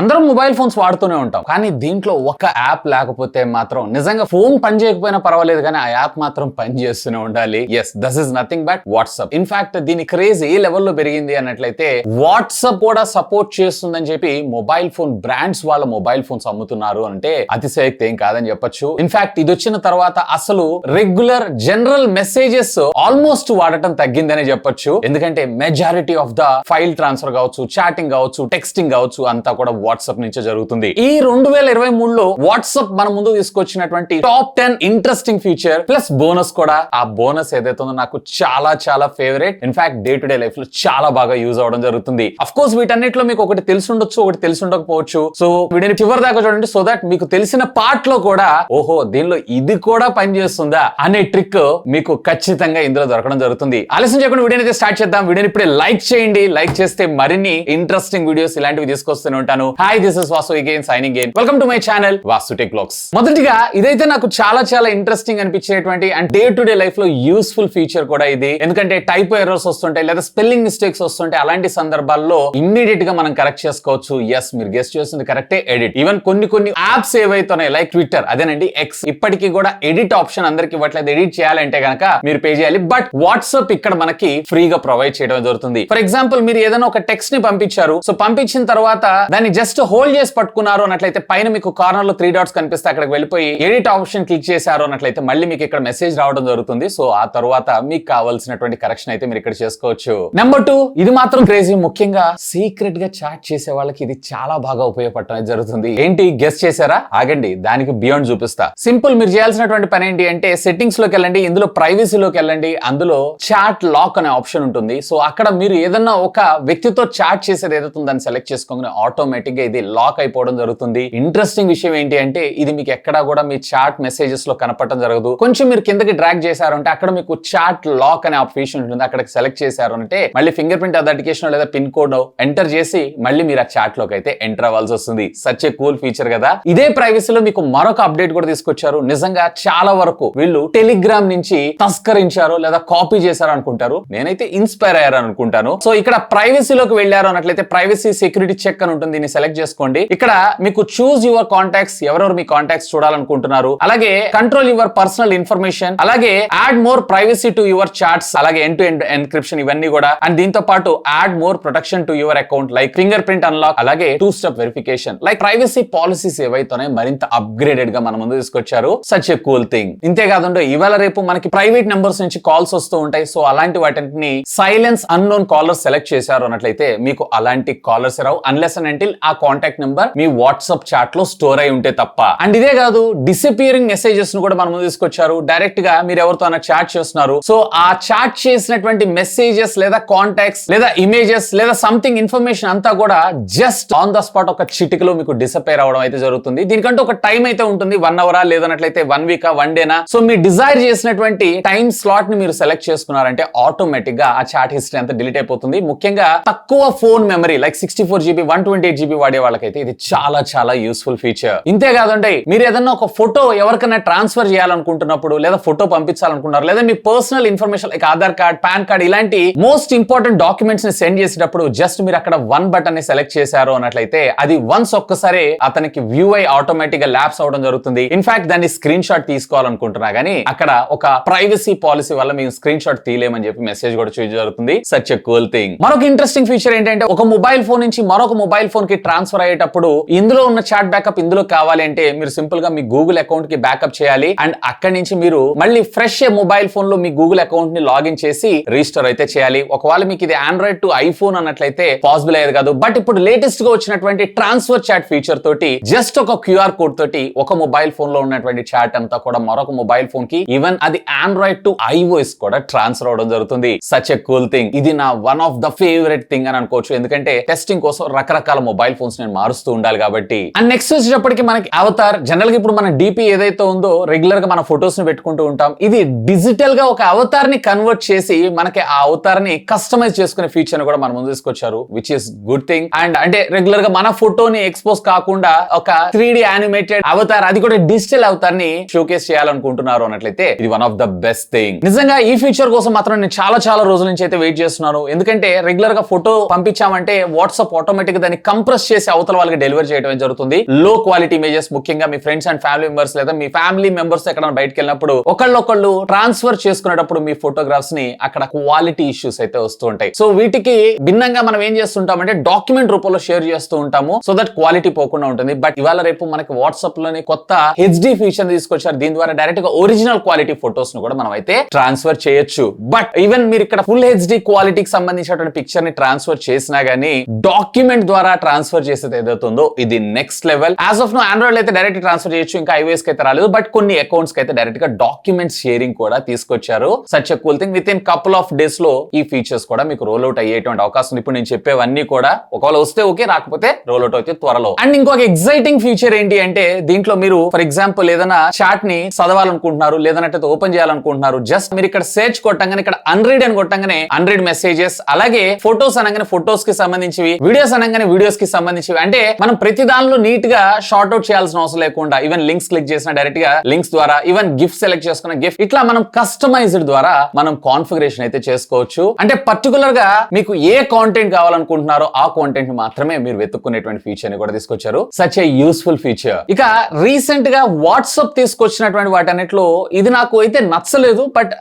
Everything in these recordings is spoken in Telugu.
అందరం మొబైల్ ఫోన్స్ వాడుతూనే ఉంటాం, కానీ దీంట్లో ఒక యాప్ లేకపోతే మాత్రం నిజంగా ఫోన్ పని చేయకపోయినా పర్వాలేదు, కానీ ఆ యాప్ మాత్రం పని చేస్తూనే ఉండాలి. Yes, this is nothing but WhatsApp. In fact దీని క్రేజ్ ఏ లెవెల్లో పెరిగింది అన్నట్లయితే వాట్సాప్ కూడా సపోర్ట్ చేస్తుందని చెప్పి మొబైల్ ఫోన్ బ్రాండ్స్ వాళ్ళ మొబైల్ ఫోన్స్ అమ్ముతున్నారు అంటే అతిశయక్తి ఏం కాదని చెప్పొచ్చు. ఇన్ఫాక్ట్ ఇది వచ్చిన తర్వాత అసలు రెగ్యులర్ జనరల్ మెసేజెస్ ఆల్మోస్ట్ వాడటం తగ్గిందనే చెప్పొచ్చు. ఎందుకంటే majority of the file transfer కావచ్చు, చాటింగ్ కావచ్చు, టెక్స్టింగ్ కావచ్చు, అంతా కూడా వాట్సాప్ నుంచే జరుగుతుంది. ఈ 2023లో వాట్సాప్ మన ముందు తీసుకొచ్చినటువంటి top 10 interesting feature plus bonus కూడా. ఆ బోనస్ ఏదైతే ఉందో నాకు చాలా చాలా favourite. In fact day to day life లో చాలా బాగా యూజ్ అవడం జరుగుతుంది. అఫ్ కోర్స్ వీటన్నిటిలో మీకు ఒకటి తెలిసి ఉండొచ్చు, ఒకటి తెలిసి ఉండకపోవచ్చు. సో వీడిని చివరి దాకా చూడండి, సో దట్ మీకు తెలిసిన పార్ట్ లో కూడా ఓహో దీనిలో ఇది కూడా పనిచేస్తుందా అనే ట్రిక్ మీకు ఖచ్చితంగా ఇందులో దొరకడం జరుగుతుంది. ఆలస్యం చేయకుండా వీడియోని అయితే స్టార్ట్ చేద్దాం. వీడియోని ఇప్పుడే లైక్ చేయండి. లైక్ చేస్తే మరిన్ని ఇంట్రెస్టింగ్ వీడియోస్ ఇలాంటివి తీసుకొస్తూనే ఉంటాను. Hi, this is Vasu again signing in. Welcome to my channel VaasuTechVlogs. మొదటిగా ఇదైతే నాకు చాలా చాలా ఇంట్రెస్టింగ్ అనిపించేటువంటి and day to day life లో యూస్ఫుల్ ఫీచర్ కూడా ఇది. ఎందుకంటే టైప్ ఎర్రర్స్ వస్తుంటాయి లేదా స్పెల్లింగ్ మిస్టేక్స్ వస్తుంటాయి. అలాంటి సందర్భాల్లో ఇమ్మీడియట్ గా మనం కరెక్ట్ చేసుకోవచ్చు. ఎస్, మీరు గెస్ట్ చేస్తుంది కరెక్టే, ఎడిట్. ఈవెన్ కొన్ని యాప్స్ ఏవైతున్నాయి లైక్ ట్విట్టర్, అదేనండి ఎక్స్, ఇప్పటికీ కూడా ఎడిట్ ఆప్షన్ అందరికి ఇవ్వట్లేదు. ఎడిట్ చేయాలంటే కనుక మీరు పే చేయాలి. బట్ వాట్సాప్ ఇక్కడ మనకి ఫ్రీగా ప్రొవైడ్ చేయడం జరుగుతుంది. ఫర్ ఎగ్జాంపుల్ మీరు ఏదైనా ఒక టెక్స్ట్ ని పంపించారు. సో పంపించిన తర్వాత దాన్ని జస్ట్ హోల్డ్ చేసి పట్టుకున్నారు అన్నట్లయితే పైన మీకు కార్నర్ లో 3 డాట్స్ కనిపిస్తే అక్కడికి వెళ్ళిపోయి ఎడిట్ ఆప్షన్ క్లిక్ చేశారు అన్నట్లయితే మళ్ళీ మీకు ఇక్కడ మెసేజ్ రావడం జరుగుతుంది. సో ఆ తర్వాత మీకు కావాల్సినటువంటి కరెక్షన్ అయితే మీరు ఇక్కడ చేసుకోవచ్చు. నెంబర్ 2, ఇది మాత్రం క్రేజీ. ముఖ్యంగా సీక్రెట్ గా చాట్ చేసే వాళ్ళకి ఇది చాలా బాగా ఉపయోగపడటం జరుగుతుంది. ఏంటి గెస్ చేశారా? ఆగండి, దానికి బియాండ్ చూపిస్తా. సింపుల్, మీరు చేయాల్సినటువంటి పని ఏంటి అంటే సెట్టింగ్స్ లోకి వెళ్ళండి, ఇందులో ప్రైవసీలోకి వెళ్ళండి, అందులో చాట్ లాక్ అనే ఆప్షన్ ఉంటుంది. సో అక్కడ మీరు ఏదన్నా ఒక వ్యక్తితో చాట్ చేసేది ఏదైతే దాన్ని సెలెక్ట్ చేసుకోగానే ఆటోమేటిక్ గా ఇది లాక్ అయిపోవడం జరుగుతుంది. ఇంట్రెస్టింగ్ విషయం ఏంటి అంటే ఇది మీకు ఎక్కడా కూడా మీ చాట్ మెసేజెస్ లో కనపడటం జరగదు. కొంచెం మీరు కిందకి డ్రాగ్ చేశారు అంటే అక్కడ మీకు చాట్ లాక్ అనే ఆప్షన్ ఉంటుంది. అక్కడికి సెలెక్ట్ చేశారు అంటే మళ్ళీ ఫింగర్ ప్రింట్ అథెంటికేషన్ లేదా పిన్ కోడ్ ఎంటర్ చేసి మళ్ళీ మీరు ఆ చాట్ లోకి అయితే ఎంటర్ అవ్వాల్సి వస్తుంది. సచ్ ఏ కూల్ ఫీచర్ కదా. ఇదే ప్రైవసీలో మీకు మరొక అప్డేట్ కూడా తీసుకొచ్చారు. నిజంగా చాలా వరకు వీళ్ళు టెలిగ్రామ్ నుంచి తస్కరించారో లేదా కాపీ చేశారు అనుకుంటారు. నేనైతే ఇన్స్పైర్ అయ్యారు అనుకుంటాను. సో ఇక్కడ ప్రైవసీలోకి వెళ్ళారు అన్నట్లయితే ప్రైవసీ సెక్యూరిటీ చెక్ అని ఉంటుంది. దీన్ని సెలెక్ట్ చేసుకోండి. ఇక్కడ మీకు చూస్ యువర్ కాంటాక్ట్స్, ఎవరెవరు మీ కాంటాక్ట్స్ చూడాలనుకుంటున్నారు, అలాగే కంట్రోల్ యువర్ పర్సనల్ ఇన్ఫర్మేషన్, అలాగే add more privacy to your chats, అలాగే ఎండ్ టు ఎండ్ ఎన్క్రిప్షన్, ఇవన్నీ కూడా. అండ్ దీంతో పాటు add more protection to your account like fingerprint unlock, అలాగే two step verification. Like privacy policies ఏవైతే మరింత అప్గ్రేడెడ్ గా మన ముందు తీసుకొచ్చారు. Such a cool thing. ఇంతే కాదండి, ఇవాళ రేపు మనకి ప్రైవేట్ నెంబర్స్ నుంచి కాల్స్ వస్తూ ఉంటాయి. సో అలాంటి వాటిని సైలెన్స్ అన్నోన్ కాలర్స్ సెలెక్ట్ చేశారు అన్నట్లయితే మీకు అలాంటి కాలర్స్ రావు అన్లెస్ అండ్ అంటిల్ ఆ కాంటాక్ట్ నెంబర్ మీ వాట్సాప్ చాట్ లో స్టోర్ అయి ఉంటే తప్ప. అండ్ ఇదే కాదు, డిసపియరింగ్ మెసేజెస్ ను కూడా మనం తీసుకొచ్చారు. డైరెక్ట్ గా మీరు ఎవరితో చాట్ చేస్తున్నారు, సో ఆ చాట్ చేసినటువంటి మెసేజెస్ లేదా కాంటాక్ట్స్ లేదా ఇమేజెస్ లేదా సంథింగ్ ఇన్ఫర్మేషన్ అంతా కూడా జస్ట్ ఆన్ ద స్పాట్ ఒక చిటికలో మీకు డిసపేర్ అవడం అయితే జరుగుతుంది. దీనికంటే ఒక టైం అయితే ఉంటుంది. 1 అవరా లేదన్నట్లయితే 1 వీకా 1 డేనా. సో మీరు డిజైర్ చేసినటువంటి టైం స్లాట్ ని మీరు సెలెక్ట్ చేసుకున్నారంటే ఆటోమేటిక్ గా ఆ చాట్ హిస్టరీ అంతా డిలీట్ అయిపోతుంది. ముఖ్యంగా తక్కువ phone memory like 64GB 128GB వాడే వాళ్ళకైతే ఇది చాలా చాలా యూస్ఫుల్ ఫీచర్. ఇంతే కాదండి, మీరు ఏదన్నా ఒక ఫోటో ఎవరికైనా ట్రాన్స్ఫర్ చేయాలనుకుంటున్నప్పుడు లేదా ఫోటో పంపించాలనుకుంటున్నారు లేదా మీ personal information like Aadhaar card, PAN card ఇలాంటి మోస్ట్ ఇంపార్టెంట్ డాక్యుమెంట్స్ ని సెండ్ చేసేటప్పుడు జస్ట్ మీరు అక్కడ 1 బటన్ ని సెలెక్ట్ చేశారు అన్నట్లయితే అది వన్స్ ఒక్కసారి అతనికి వ్యూ అయి ఆటోమేటిక్ గా ల్యాప్స్ అవడం జరుగుతుంది. ఇన్ఫాక్ట్ దాన్ని స్క్రీన్ షాట్ తీసుకోవాలనుకుంటున్నా గానీ అక్కడ ఒక ప్రైవసీ పాలసీ వల్ల మేము స్క్రీన్ షాట్ తీయలేమని చెప్పి మెసేజ్ కూడా చూసి జరుగుతుంది. Such a cool thing. మరొక ఇంట్రెస్టింగ్ ఫీచర్ ఏంటంటే ఒక మొబైల్ ఫోన్ నుంచి మరొక మొబైల్ ఫోన్ కి ట్రాన్స్ఫర్ అయ్యేటప్పుడు ఇందులో ఉన్న చాట్ బ్యాకప్ ఇందులో కావాలి అంటే మీరు సింపుల్ గా మీ గూగుల్ అకౌంట్ కి బ్యాకప్ చేయాలి. అండ్ అక్కడి నుంచి మీరు మళ్ళీ ఫ్రెష్ మొబైల్ ఫోన్ లో మీ గూగుల్ అకౌంట్ ని లాగిన్ చేసి రిజిస్టర్ అయితే చేయాలి. ఒకవేళ మీకు ఇది ఆండ్రాయిడ్ టు ఐఫోన్ అన్నట్లయితే పాసిబుల్ అయ్యేది కాదు. బట్ ఇప్పుడు లేటెస్ట్ గా వచ్చినటువంటి ట్రాన్స్ఫర్ చాట్ ఫీచర్ తోటి జస్ట్ ఒక క్యూఆర్ కోడ్ తోటి ఒక మొబైల్ ఫోన్ లో ఉన్నటువంటి చాట్ అంతా కూడా మరొక మొబైల్ ఫోన్ కి ఈవెన్ అది ఆండ్రాయిడ్ టు ఐఓఎస్ కూడా ట్రాన్స్ఫర్ అవడం జరుగుతుంది. Such a cool thing. ఇది నా one of the favourite thing అని అనుకోవచ్చు. ఎందుకంటే టెస్టింగ్ కోసం రకరకాల మొబైల్ ఫోన్స్ నేను మారుస్తూ ఉండాలి కాబట్టి. అండ్ నెక్స్ట్ వచ్చేటప్పటికి మనకి అవతార్. జనరల్ గా ఇప్పుడు మన డిపి ఏదైతే ఉందో రెగ్యులర్ గా మన ఫొటోస్ ని పెట్టుకుంటూ ఉంటాం. ఇది డిజిటల్ గా ఒక అవతార్ ని కన్వర్ట్ చేసి మనకి ఆ అవతార్ ని కస్టమైజ్ చేసుకునే ఫీచర్ ని కూడా మన ముందు తీసుకొచ్చారు, which is good thing. And అంటే రెగ్యులర్ గా మన ఫోటోని ఎక్స్పోజ్ కాకుండా ఒక 3D యానిమేటెడ్ అవతార్, అది కూడా డిజిటల్ అవతార్ ని షోకేస్ చేయాలనుకుంటున్నారు అన్నట్లయితే ఇది one of the best thing. నిజంగా ఈ ఫీచర్ కోసం మాత్రం నేను చాలా రోజుల నుంచి అయితే వెయిట్ చేస్తున్నాను. ఎందుకంటే రెగ్యులర్ గా ఫోటో పంపించామంటే వాట్సాప్ ఆటోమేటిక్ గా దాన్ని కంప్రెస్ రివర్స్ చేసి అవతల వాళ్ళకి డెలివరీ చేయడం జరుగుతుంది. లో క్వాలిటీ ఇమేజెస్, ముఖ్యంగా మీ ఫ్రెండ్స్ అండ్ ఫ్యామిలీ మెంబర్స్ లేదా మీ ఫ్యామిలీ మెంబర్స్ ఎక్కడైనా బయటకు వెళ్ళినప్పుడు ఒకళ్ళు ట్రాన్స్ఫర్ చేసుకునేటప్పుడు మీ ఫోటోగ్రాఫ్స్ ని అక్కడ క్వాలిటీ ఇష్యూస్ అయితే వస్తూ ఉంటాయి. సో వీటికి భిన్నంగా మనం ఏం చేస్తుంటామంటే డాక్యుమెంట్ రూపంలో షేర్ చేస్తూ ఉంటాము, సో దట్ క్వాలిటీ పోకుండా ఉంటుంది. బట్ ఇవాళ రేపు మనకి వాట్సాప్ లోని కొత్త హెచ్డి ఫీచర్ తీసుకొచ్చారు. దీని ద్వారా డైరెక్ట్ గా ఒరిజినల్ క్వాలిటీ ఫోటోస్ ను కూడా మనం అయితే ట్రాన్స్ఫర్ చేయొచ్చు. బట్ ఈవెన్ మీరు ఇక్కడ ఫుల్ హెచ్డి క్వాలిటీకి సంబంధించినటువంటి పిక్చర్ ని ట్రాన్స్ఫర్ చేసినా గానీ డాక్యుమెంట్ ద్వారా ట్రాన్స్ఫర్ చేసేది ఏదైతుందో ఇది next level. As of now Android అయితే డైరెక్ట్ ట్రాన్స్ఫర్ చేయొచ్చు, ఇంకా iOS కి అయితే రాలేదు. బట్ కొన్ని అకౌంట్స్ కి అయితే డైరెక్ట్ గా డాక్యుమెంట్ షేరింగ్ కూడా తీసుకొచ్చారు. Such a cool thing. With in couple of days లో ఈ ఫీచర్స్ కూడా మీకు రోల్ అవుట్ అయ్యేటువంటి అవకాశం. ఇప్పుడు నేను చెప్పేవన్నీ కూడా ఒకవేళ వస్తే ఓకే, రాకపోతే రోల్ అవుట్ అయితే త్వరలో. అండ్ ఇంకొక ఎక్సైటింగ్ ఫీచర్ ఏంటి అంటే దీంట్లో మీరు ఫర్ ఎగ్జాంపుల్ ఏదైనా చాట్ ని చదవాలనుకుంటున్నారు, లేదంటే ఓపెన్ చేయాలనుకుంటున్నారు, జస్ట్ మీరు ఇక్కడ సెర్చ్ కొట్టంగానే ఇక్కడ అన్రీడ్ అని కొట్టంగానే అన్రీడ్ మెసేజెస్, అలాగే ఫోటోస్ అనగానే ఫోటోస్ కి సంబంధించివి, వీడియోస్ అనగానే వీడియోస్ కి సంబంధించివి. అంటే మనం ప్రతి దానిలో నీట్ గా షార్ట్ అవుట్ చేయాల్సిన అవసరం లేకుండా ఈవెన్ లింక్స్ క్లిక్ చేసిన డైరెక్ట్ గా లింక్స్ ద్వారా, ఈవెన్ గిఫ్ట్ సెలెక్ట్ చేసుకున్న గిఫ్ట్, ఇట్లా మనం కస్టమైజ్డ్ ద్వారా మనం కాన్ఫిగరేషన్ అయితే చేసుకోవచ్చు. అంటే పర్టికులర్ గా మీకు ఏ కాంటెంట్ కావాలనుకుంటున్నారో ఆ కాంటెంట్ మాత్రమే మీరు వెతుక్కునేటువంటి ఫీచర్ ని కూడా తీసుకొచ్చారు. సచ్ ఏ యూస్ఫుల్ ఫీచర్. ఇక రీసెంట్ గా వాట్సాప్ తీసుకొచ్చినటువంటి వాటన్నిటిలో ఇది నాకు అయితే నచ్చలేదు. But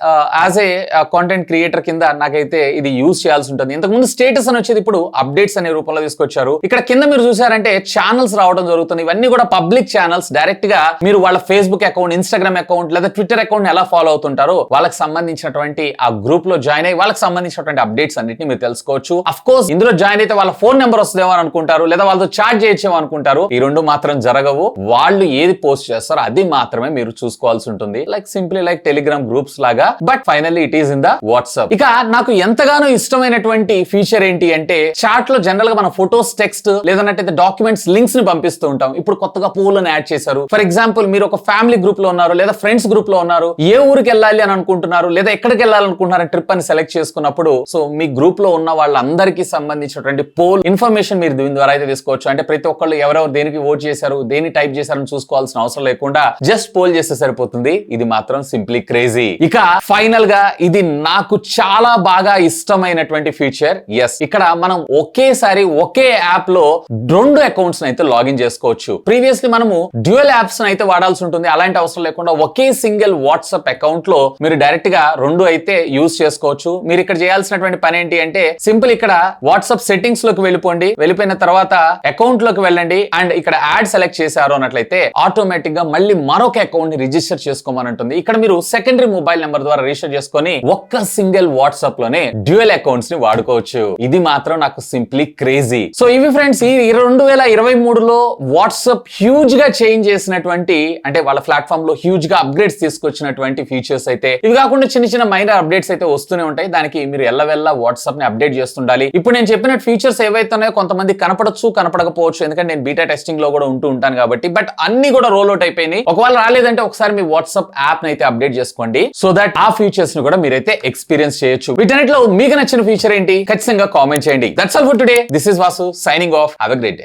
as a content creator కింద నాకైతే ఇది యూజ్ చేయాల్సి ఉంటుంది. ఇంతకు ముందు స్టేటస్ అని వచ్చేది, ఇప్పుడు అప్డేట్స్ అనే రూపంలో తీసుకొచ్చారు. ఇక్కడ కింద మీరు చూసారంటే ఛానల్స్ రావడం జరుగుతుంది. ఇవన్నీ కూడా పబ్లిక్ ఛానల్స్. డైరెక్ట్ గా మీరు వాళ్ళ ఫేస్బుక్ అకౌంట్, ఇన్స్టాగ్రామ్ అకౌంట్ లేదా ట్విట్టర్ అకౌంట్ ఎలా ఫాలో అవుతుంటారో వాళ్ళకి సంబంధించినటువంటి ఆ గ్రూప్ లో జాయిన్ అయ్యి వాళ్ళకి సంబంధించినటువంటి అప్డేట్స్ అన్నిటిని మీరు తెలుసుకోవచ్చు. అఫ్ కోర్స్ ఇందులో జాయిన్ అయితే వాళ్ళ ఫోన్ నెంబర్ వస్తుందేమో అనుకుంటారు, లేదా వాళ్ళతో చాట్ చేయొచ్చేమో అనుకుంటారు. ఈ రెండు మాత్రం జరగవు. వాళ్ళు ఏది పోస్ట్ చేస్తారో అది మాత్రమే మీరు చూసుకోవాల్సి ఉంటుంది. Like simply like Telegram groups లాగా. But finally it is in the WhatsApp. ఇక నాకు ఎంతగానో ఇష్టమైనటువంటి ఫీచర్ ఏంటి అంటే చాట్ లో జనరల్ గా మన ఫోటోస్, టెక్స్ట్ లేదంటే డాక్యుమెంట్స్, లింక్స్ ని పంపిస్తూ ఉంటాం. ఇప్పుడు కొత్తగా పోల్ని యాడ్ చేశారు. ఫర్ ఎగ్జాంపుల్ మీరు ఒక ఫ్యామిలీ గ్రూప్ లో ఉన్నారు, లేదా ఫ్రెండ్స్ గ్రూప్ లో ఉన్నారు, ఏ ఊరికి వెళ్ళాలి అని అనుకుంటున్నారు, లేదా ఎక్కడికి వెళ్ళాలనుకుంటున్నారు ట్రిప్ అని సెలెక్ట్ చేసుకున్నప్పుడు, సో మీ గ్రూప్ లో ఉన్న వాళ్ళందరికీ సంబంధించినటువంటి పోల్ ఇన్ఫర్మేషన్ మీరు దీని ద్వారా అయితే తీసుకోవచ్చు. అంటే ప్రతి ఒక్కళ్ళు ఎవరెవరు దేనికి ఓట్ చేశారు, దేని టైప్ చేశారని చూసుకోవాల్సిన అవసరం లేకుండా జస్ట్ పోల్ చేస్తే సరిపోతుంది. ఇది మాత్రం సింప్లీ క్రేజీ. ఇక ఫైనల్ గా ఇది నాకు చాలా బాగా ఇష్టమైనటువంటి ఫీచర్. ఎస్, ఇక్కడ మనం ఒకేసారి ఒకే యాప్ లో రెండు అకౌంట్స్ అయితే లాగిన్ చేసుకోవచ్చు. ప్రీవియస్లీ మనము డ్యూయల్ యాప్స్ అయితే వాడాల్సి ఉంటుంది. అలాంటి అవసరం లేకుండా ఒకే సింగిల్ వాట్సాప్ అకౌంట్ లో మీరు డైరెక్ట్ గా రెండు అయితే యూజ్ చేసుకోవచ్చు. మీరు ఇక్కడ చేయాల్సినటువంటి పని ఏంటి అంటే సింపుల్ ఇక్కడ వాట్సాప్ సెట్టింగ్స్ లోకి వెళ్ళిపోండి. వెళ్ళిపోయిన తర్వాత అకౌంట్ లోకి వెళ్ళండి అండ్ ఇక్కడ యాడ్ సెలెక్ట్ చేశారు అన్నట్లయితే ఆటోమేటిక్ గా మళ్ళీ మరొక అకౌంట్ ని రిజిస్టర్ చేసుకోమని ఉంటుంది. ఇక్కడ మీరు సెకండరీ మొబైల్ నెంబర్ ద్వారా రిజిస్టర్ చేసుకొని ఒక్క సింగిల్ వాట్సాప్ లోనే డ్యూయల్ అకౌంట్స్ ని వాడుకోవచ్చు. ఇది మాత్రం నాకు సింప్లీ క్రేజీ. సో ఇవి ఫ్రెండ్స్, ఈ 2023లో వాట్సాప్ హ్యూజ్ గా చేంజ్ చేసినటువంటి, అంటే వాళ్ళ ప్లాట్ఫామ్ లో హ్యూజ్ గా అప్గ్రేడ్స్ తీసుకొచ్చినటువంటి ఫీచర్స్ అయితే. ఇవి కాకుండా చిన్న చిన్న మైనర్ అప్డేట్స్ అయితే వస్తూనే ఉంటాయి. దానికి మీరు ఎల్లవెల్లా వాట్సాప్ ని అప్డేట్ చేస్తుండాలి. ఇప్పుడు నేను చెప్పిన ఫీచర్స్ ఏవైతే ఉన్నాయో కొంతమంది కనపడచ్చు, కనపడకపోవచ్చు, ఎందుకంటే నేను బీటా టెస్టింగ్ లో కూడా ఉంటూ ఉంటాను కాబట్టి. బట్ అన్ని కూడా రోల్ అవుట్ అయిపోయినాయి. ఒకవేళ రాలేదంటే ఒకసారి మీ వాట్సాప్ యాప్ అయితే అప్డేట్ చేసుకోండి, సో దట్ ఆ ఫీచర్స్ ని కూడా మీరైతే ఎక్స్పీరియన్స్ చేయొచ్చు. వీటన్నిటిలో మీకు నచ్చిన ఫీచర్ ఏంటి ఖచ్చితంగా కామెంట్ చేయండి. That's all for today. This is Vasu signing off. Have a great day.